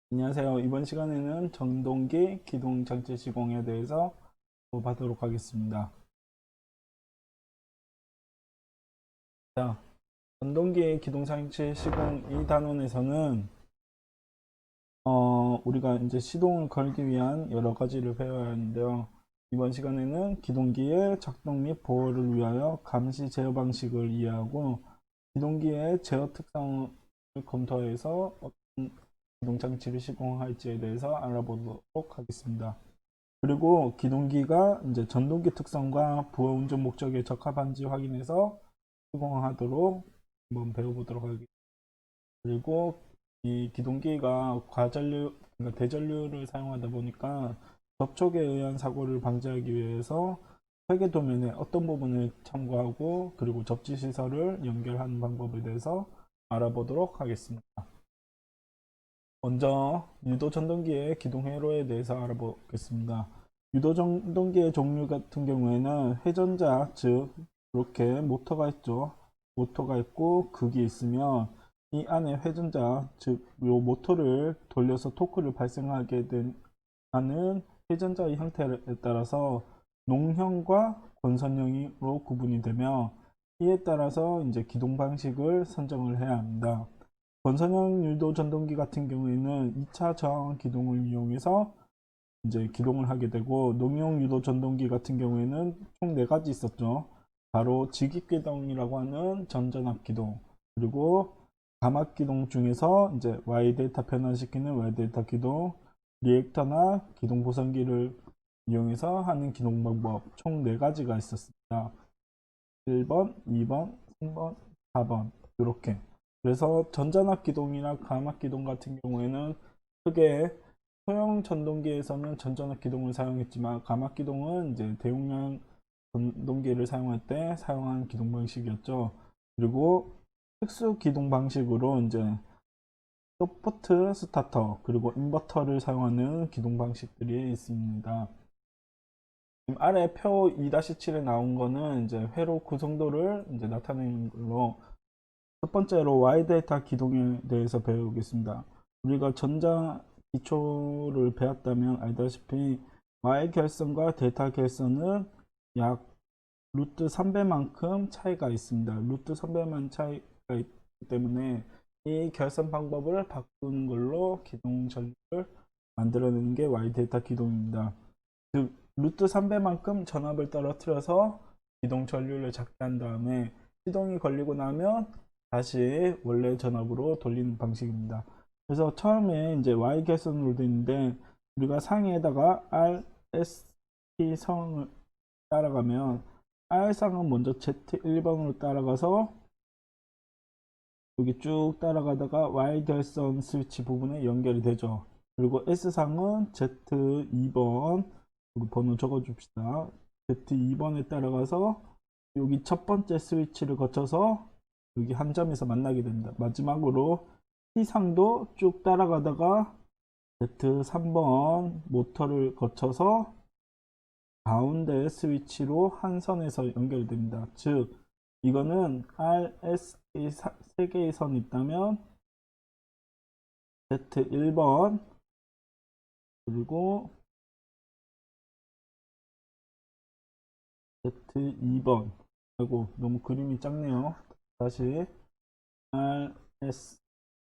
안녕하세요. 이번 시간에는 전동기 기동장치 시공에 대해서 보도록 하겠습니다. 자, 전동기 기동장치 시공 이 단원에서는 우리가 이제 시동을 걸기 위한 여러 가지를 배워야 하는데요. 이번 시간에는 기동기의 작동 및 보호를 위하여 감시 제어 방식을 이해하고 기동기의 제어 특성을 검토해서 어떤 기동장치를 시공할지에 대해서 알아보도록 하겠습니다. 그리고 기동기가 이제 전동기 특성과 부하 운전 목적에 적합한지 확인해서 시공하도록 한번 배워보도록 하겠습니다. 그리고 이 기동기가 과전류, 그러니까 대전류를 사용하다 보니까 접촉에 의한 사고를 방지하기 위해서 회계 도면에 어떤 부분을 참고하고 그리고 접지 시설을 연결하는 방법에 대해서 알아보도록 하겠습니다. 먼저 유도 전동기의 기동 회로에 대해서 알아보겠습니다. 유도 전동기의 종류 같은 경우에는 회전자, 즉 이렇게 모터가 있죠. 모터가 있고 극이 있으면 이 안에 회전자, 즉 이 모터를 돌려서 토크를 발생하게 하는 회전자의 형태에 따라서 농형과 권선형으로 구분이 되며 이에 따라서 이제 기동 방식을 선정을 해야 합니다. 권선형 유도 전동기 같은 경우에는 2차 저항 기동을 이용해서 이제 기동을 하게 되고, 농용 유도 전동기 같은 경우에는 총 4가지 있었죠. 바로 직입 기동이라고 하는 전전압 기동, 그리고 감압 기동 중에서 이제 Y 데이터 변환시키는 Y 데이터 기동, 리액터나 기동 보선기를 이용해서 하는 기동 방법 총 4가지가 있었습니다. 1번, 2번, 3번, 4번 이렇게. 그래서 전전압 기동이나 감압 기동 같은 경우에는 크게 소형 전동기에서는 전전압 기동을 사용했지만 감압 기동은 이제 대용량 전동기를 사용할 때 사용한 기동 방식이었죠. 그리고 특수 기동 방식으로 이제 소프트 스타터 그리고 인버터를 사용하는 기동 방식들이 있습니다. 아래 표 2-7에 나온 거는 이제 회로 구성도를 이제 나타내는 걸로, 첫 번째로 Y 데이터 기동에 대해서 배우겠습니다. 우리가 전자 기초를 배웠다면 알다시피 Y 결선과 데이터 결선은 약 루트 3배만큼 차이가 있습니다. 루트 3배만 차이가 있기 때문에 이 결선 방법을 바꾸는 걸로 기동 전류를 만들어내는 게 Y 데이터 기동입니다. 즉 루트 3배만큼 전압을 떨어뜨려서 기동 전류를 작게 한 다음에 시동이 걸리고 나면 다시 원래 전압으로 돌리는 방식입니다. 그래서 처음에 이제 Y 결선으로 되어 있는데 우리가 상에다가 RST 성을 따라가면 R상은 먼저 Z1번으로 따라가서 여기 쭉 따라가다가 Y 결선 스위치 부분에 연결이 되죠. 그리고 S상은 Z2번, 번호 적어줍시다. Z2번에 따라가서 여기 첫 번째 스위치를 거쳐서 여기 한 점에서 만나게 됩니다. 마지막으로 T상도 쭉 따라가다가 Z3번 모터를 거쳐서 가운데 스위치로 한 선에서 연결됩니다. 즉 이거는 RSA 3개의 선이 있다면 Z1번 그리고 Z2번, 아이고 너무 그림이 작네요. 다시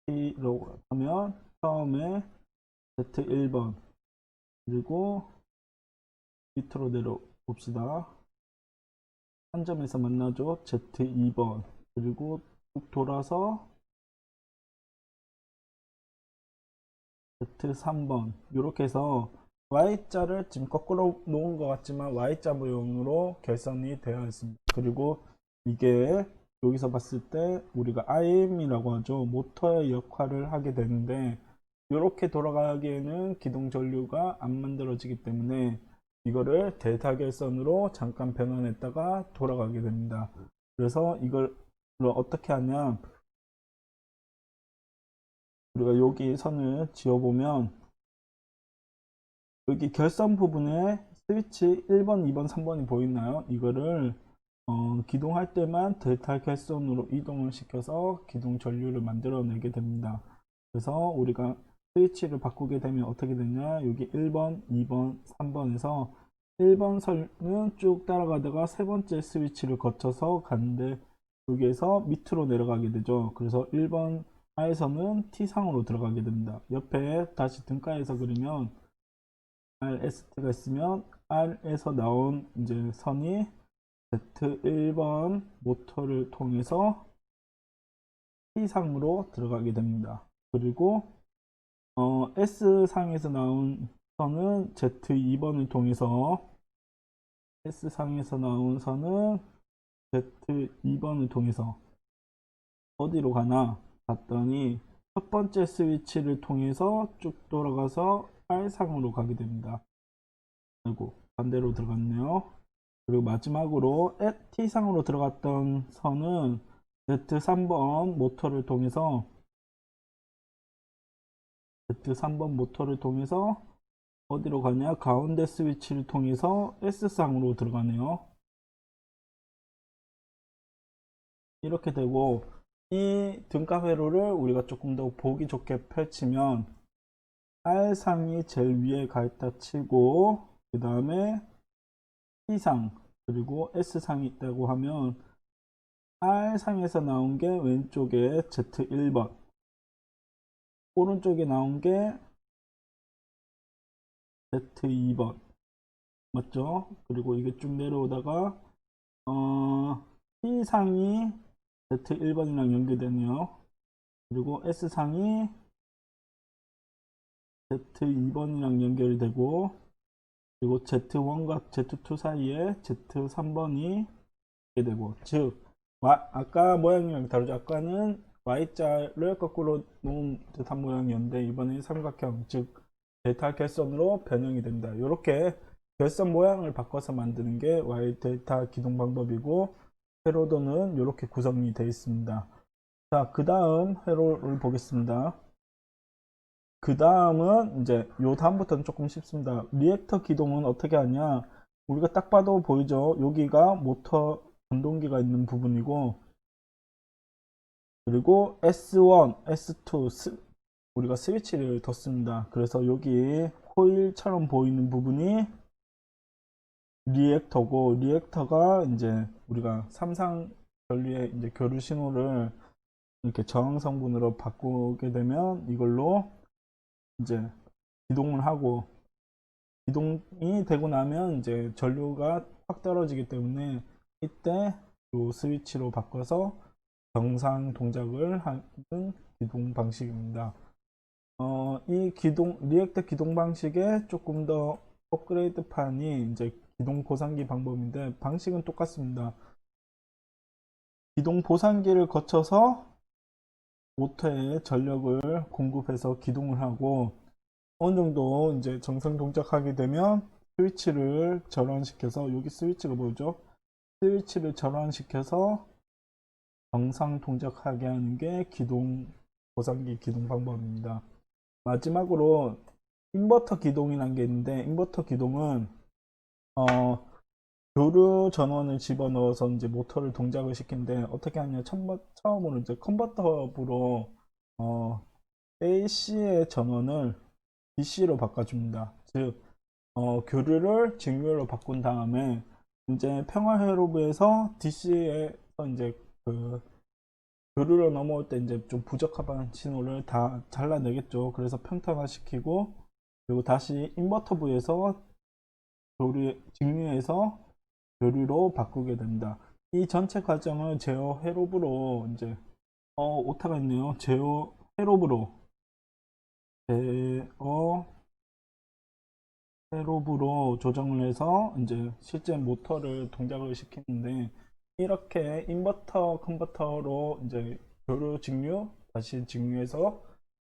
RST로 하면 처음에 Z1번 그리고 밑으로 내려 봅시다. 한 점에서 만나죠. Z2번 그리고 쭉 돌아서 Z3번 이렇게 해서 Y자를 지금 거꾸로 놓은 것 같지만 Y자 모형으로 결선이 되어 있습니다. 그리고 이게 여기서 봤을 때 우리가 IM이라고 하죠. 모터의 역할을 하게 되는데 이렇게 돌아가기에는 기동 전류가 안 만들어지기 때문에 이거를 데이터 결선으로 잠깐 변환했다가 돌아가게 됩니다. 그래서 이걸 어떻게 하냐, 우리가 여기 선을 지어보면 여기 결선 부분에 스위치 1번, 2번, 3번이 보이나요? 이거를 기동할 때만 델타 결선으로 이동을 시켜서 기동 전류를 만들어내게 됩니다. 그래서 우리가 스위치를 바꾸게 되면 어떻게 되냐? 여기 1번, 2번, 3번에서 1번 선은 쭉 따라가다가 세 번째 스위치를 거쳐서 가는데 여기에서 밑으로 내려가게 되죠. 그래서 1번 하에서는 T상으로 들어가게 됩니다. 옆에 다시 등가에서 그리면 RST가 있으면 R에서 나온 이제 선이 Z1번 모터를 통해서 T상으로 들어가게 됩니다. 그리고 S상에서 나온 선은 Z2번을 통해서 S상에서 나온 선은 Z2번을 통해서 어디로 가나 봤더니 첫 번째 스위치를 통해서 쭉 돌아가서 R상으로 가게 됩니다. 아이고, 반대로 들어갔네요. 그리고 마지막으로 T상으로 들어갔던 선은 Z3번 모터를 통해서 어디로 가냐? 가운데 스위치를 통해서 S상으로 들어가네요. 이렇게 되고 이 등가 회로를 우리가 조금 더 보기 좋게 펼치면 R상이 제일 위에 가 있다 치고 그 다음에 T상 그리고 S상이 있다고 하면 R상에서 나온 게 왼쪽에 Z1번 오른쪽에 나온 게 Z2번 맞죠? 그리고 이게 쭉 내려오다가 T상이 Z1번이랑 연결되네요. 그리고 S상이 Z2번이랑 연결이 되고 그리고 Z1과 Z2 사이에 Z3번이 있게 되고 즉 아까 모양이랑 다르죠. 아까는 Y자를 거꾸로 놓은 듯한 모양이었는데 이번엔 삼각형 즉 데이터 결선으로 변형이 됩니다. 이렇게 결선 모양을 바꿔서 만드는 게 Y 데이터 기동 방법이고 회로도는 이렇게 구성이 되어 있습니다. 자, 그 다음 회로를 보겠습니다. 그 다음은 이제 요 다음부터는 조금 쉽습니다. 리액터 기동은 어떻게 하냐? 우리가 딱 봐도 보이죠? 여기가 모터 전동기가 있는 부분이고 그리고 S1, S2 우리가 스위치를 뒀습니다. 그래서 여기 코일처럼 보이는 부분이 리액터고 리액터가 이제 우리가 삼상 전류의 이제 교류 신호를 이렇게 저항 성분으로 바꾸게 되면 이걸로 이제 기동을 하고 기동이 되고 나면 이제 전류가 확 떨어지기 때문에 이때 요 스위치로 바꿔서 정상 동작을 하는 기동 방식입니다. 이 리액터 기동 방식에 조금 더 업그레이드 판이 이제 기동 보상기 방법인데 방식은 똑같습니다. 기동 보상기를 거쳐서 모터에 전력을 공급해서 기동을 하고 어느 정도 이제 정상 동작하게 되면 스위치를 전환시켜서 여기 스위치가 보이죠? 스위치를 전환시켜서 정상 동작하게 하는 게 기동 보상기 기동 방법입니다. 마지막으로 인버터 기동이라는 게 있는데 인버터 기동은 교류 전원을 집어넣어서 이제 모터를 동작을 시키는데 어떻게 하냐 처음으로 이제 컨버터브로 AC의 전원을 DC로 바꿔줍니다. 즉 교류를 직류로 바꾼 다음에 이제 평화회로부에서 DC에서 이제 그 교류로 넘어올 때 이제 좀 부적합한 신호를 다 잘라내겠죠. 그래서 평탄화 시키고 그리고 다시 인버터부에서 직류에서 교류로 바꾸게 됩니다. 이 전체 과정을 제어 회로부로 이제 오타가 있네요. 제어 회로부로 조정을 해서 이제 실제 모터를 동작을 시키는데 이렇게 인버터 컨버터로 이제 교류 직류 다시 직류에서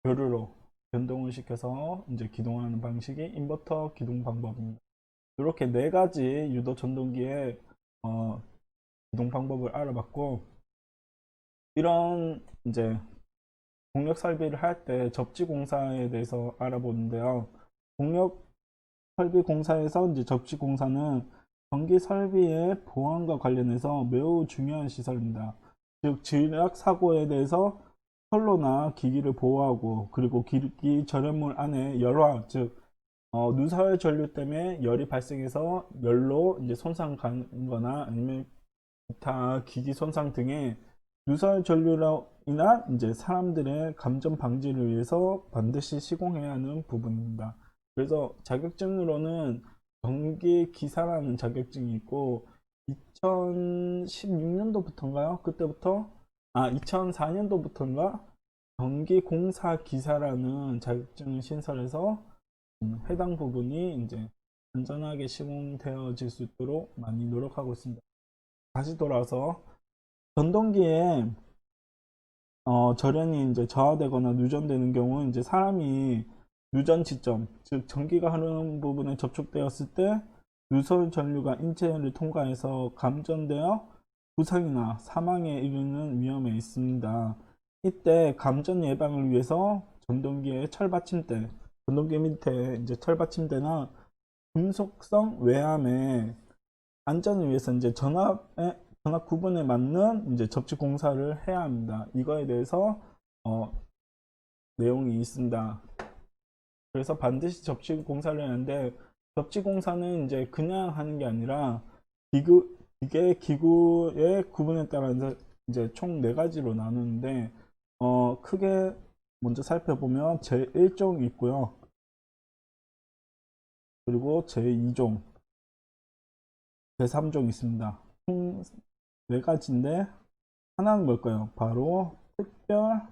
교류로 변동을 시켜서 이제 기동하는 방식이 인버터 기동 방법입니다. 이렇게 네 가지 유도 전동기의 기동 방법을 알아봤고 이런 이제 동력 설비를 할 때 접지 공사에 대해서 알아보는데요. 동력 설비 공사에서 이제 접지 공사는 전기 설비의 보안과 관련해서 매우 중요한 시설입니다. 즉, 진학 사고에 대해서 선로나 기기를 보호하고, 그리고 기기 절연물 안에 열화, 즉 누설 전류 때문에 열이 발생해서 열로 이제 손상 가는 거나 아니면 기타 기기 손상 등의 누설 전류로 인한 이제 사람들의 감전 방지를 위해서 반드시 시공해야 하는 부분입니다. 그래서 자격증으로는 전기 기사라는 자격증이 있고 2016년도부터인가요? 그때부터 2004년도부터인가 전기공사 기사라는 자격증을 신설해서 해당 부분이 이제 안전하게 시공되어질 수 있도록 많이 노력하고 있습니다. 다시 돌아서 전동기에 절연이 이제 저하되거나 누전되는 경우 이제 사람이 누전 지점, 즉 전기가 흐르는 부분에 접촉되었을 때 누설 전류가 인체를 통과해서 감전되어 부상이나 사망에 이르는 위험에 있습니다. 이때 감전 예방을 위해서 전동기의 철받침대, 전동기 밑에 이제 철받침대나 금속성 외암의 안전을 위해서 이제 전압 구분에 맞는 이제 접지 공사를 해야 합니다. 이거에 대해서 내용이 있습니다. 그래서 반드시 접지 공사를 하는데 접지 공사는 이제 그냥 하는 게 아니라 이게 기구의 구분에 따라서 이제 총 4가지로 나누는데 크게 먼저 살펴보면 제1종 있고요. 그리고 제2종, 제3종 있습니다. 총 4가지인데 하나는 뭘까요? 바로 특별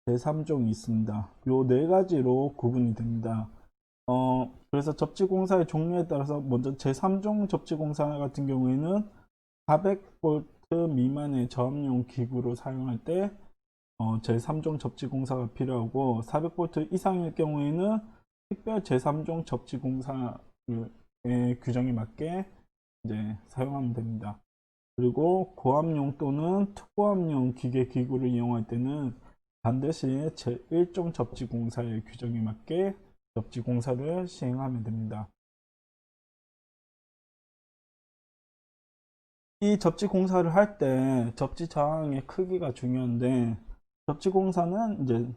제3종이 있습니다. 요 4가지로 구분이 됩니다. 그래서 접지공사의 종류에 따라서 먼저 제3종 접지공사 같은 경우에는 400V 미만의 저압용 기구로 사용할 때 제3종 접지공사가 필요하고 400V 이상일 경우에는 특별 제3종 접지공사의 규정에 맞게 이제 사용하면 됩니다. 그리고 고압용 또는 특고압용 기구를 이용할 때는 반드시 제1종 접지공사의 규정에 맞게 접지공사를 시행하면 됩니다. 이 접지공사를 할 때 접지 저항의 크기가 중요한데 접지공사는 이제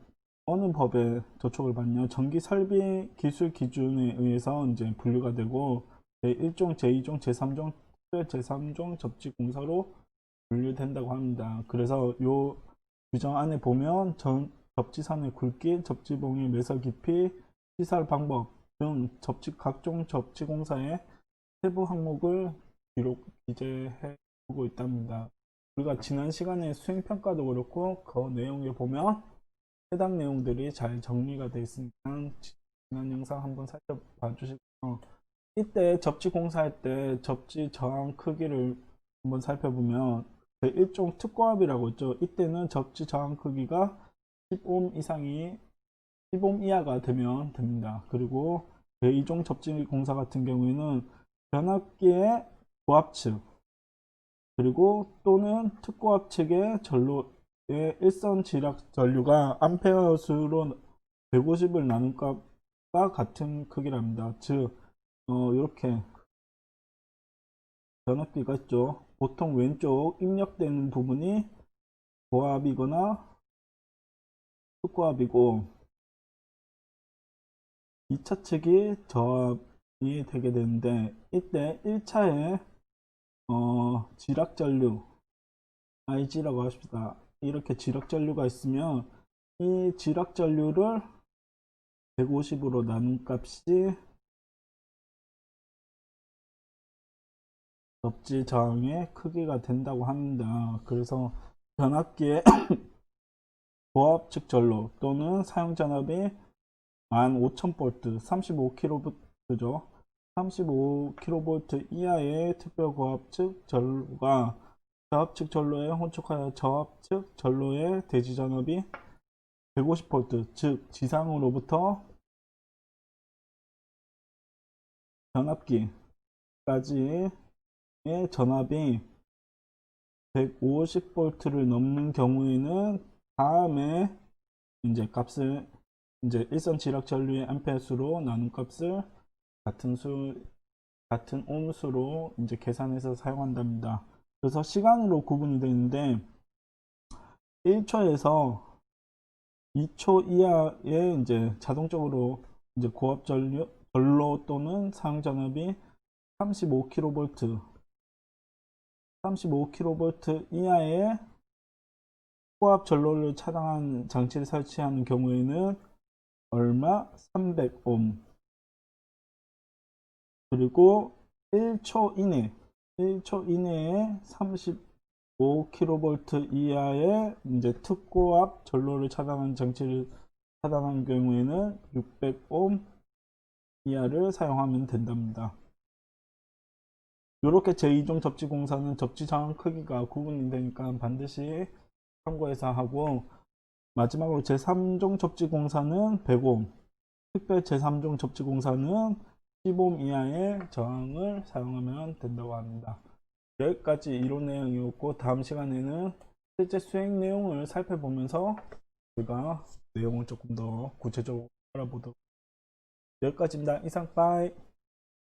어느 법에 저촉을 받냐 전기 설비 기술 기준에 의해서 이제 분류가 되고 제1종, 제2종, 제3종, 특별 제3종 접지공사로 분류된다고 합니다. 그래서 요 규정 안에 보면 접지선의 굵기, 접지봉의 매설 깊이, 시설 방법 등 각종 접지공사의 세부 항목을 기재해 두고 있답니다. 우리가 지난 시간에 수행평가도 그렇고 그 내용에 보면 해당 내용들이 잘 정리가 되어 있으니까 지난 영상 한번 살펴봐 주시고요. 이때 접지 공사할 때 접지 저항 크기를 한번 살펴보면 제1종 특고압이라고 있죠. 이때는 접지 저항 크기가 10옴 이하가 되면 됩니다. 그리고 제2종 접지 공사 같은 경우에는 변압기의 고압 측 그리고 또는 특고압 측의 전로의 일선 지락 전류가 암페어 수로 150을 나눈 값과 같은 크기랍니다. 즉 이렇게 변압기가 있죠. 보통 왼쪽 입력되는 부분이 고압이거나 특고압이고 2차 측이 저압이 되게 되는데 이때 1차에 지락 전류 IG라고 합시다. 이렇게 지락 전류가 있으면 이 지락 전류를 150으로 나눈 값이 접지 저항의 크기가 된다고 합니다. 그래서 변압기의 고압 측 전로 또는 사용 전압이 15,000V 35kV죠. 35kV 이하의 특별 고압 측 전로가 저압 측 전로에 혼축하여 저압 측 전로의 대지 전압이 150V 즉 지상으로부터 변압기까지의 전압이 150V를 넘는 경우에는 다음에 이제 값을 이제 일선 지락 전류의 암페어 수로 나눈 값을 같은 옴수로 이제 계산해서 사용한답니다. 그래서 시간으로 구분이 되는데 1초에서 2초 이하에 이제 자동적으로 이제 고압 전로 또는 사용 전압이 35kV, 35kV 이하의 고압 전로를 차단하는 장치를 설치하는 경우에는 얼마? 300옴. 그리고 1초 이내, 1초 이내에 35kV 이하의 이제 특고압 전로를 차단하는 장치를 차단하는 경우에는 600옴 이하를 사용하면 된답니다. 이렇게 제2종 접지 공사는 접지 저항 크기가 구분이 되니까 반드시 참고해서 하고, 마지막으로 제3종 접지 공사는 100옴, 특별 제3종 접지 공사는 10옴 이하의 저항을 사용하면 된다고 합니다. 여기까지 이론 내용이었고, 다음 시간에는 실제 수행 내용을 살펴보면서 우리가 내용을 조금 더 구체적으로 알아보도록. 여기까지입니다. 이상 빠이.